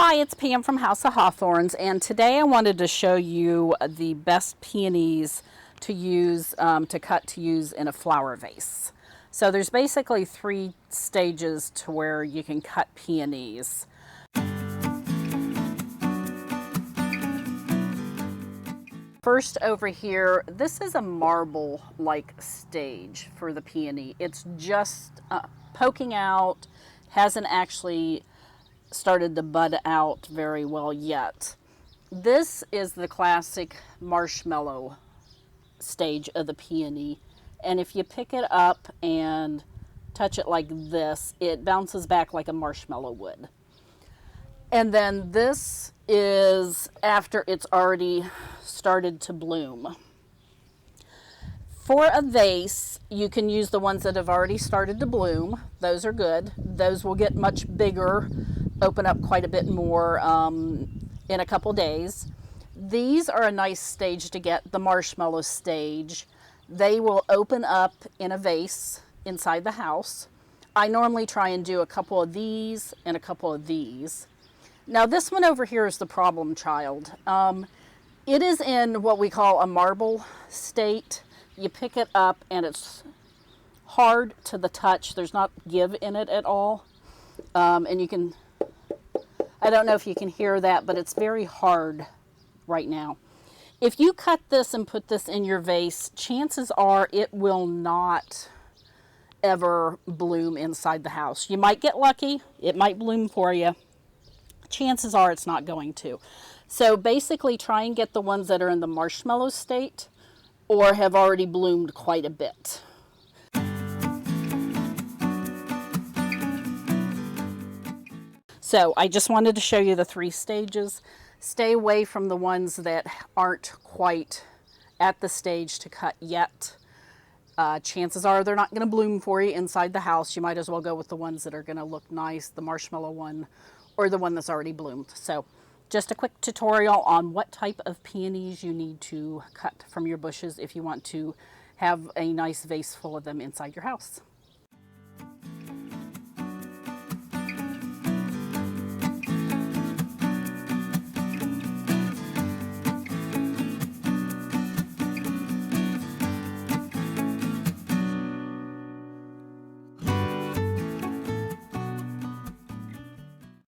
Hi, it's Pam from House of Hawthorns, and today I wanted to show you the best peonies to use, to use in a flower vase. So there's basically 3 stages to where you can cut peonies. First over here, this is a marble-like stage for the peony. It's just poking out, hasn't actually started to bud out very well yet. This is the classic marshmallow stage of the peony, and if you pick it up and touch it like this, it bounces back like a marshmallow would. And then this is after it's already started to bloom. For a vase, you can use the ones that have already started to bloom. Those are good. Those will get much bigger, open up quite a bit more in a couple days. These are a nice stage to get, the marshmallow stage. They will open up in a vase inside the house. I normally try and do a couple of these and a couple of these. Now this one over here is the problem child. It is in what we call a marble state. You pick it up and it's hard to the touch. There's not give in it at all. And you can, I don't know if you can hear that, but it's very hard right now. If you cut this and put this in your vase, chances are it will not ever bloom inside the house. You might get lucky. It might bloom for you. Chances are it's not going to. So basically try and get the ones that are in the marshmallow state or have already bloomed quite a bit. So I just wanted to show you the 3 stages. Stay away from the ones that aren't quite at the stage to cut yet. Chances are they're not going to bloom for you inside the house. You might as well go with the ones that are going to look nice, the marshmallow one or the one that's already bloomed. So just a quick tutorial on what type of peonies you need to cut from your bushes if you want to have a nice vase full of them inside your house.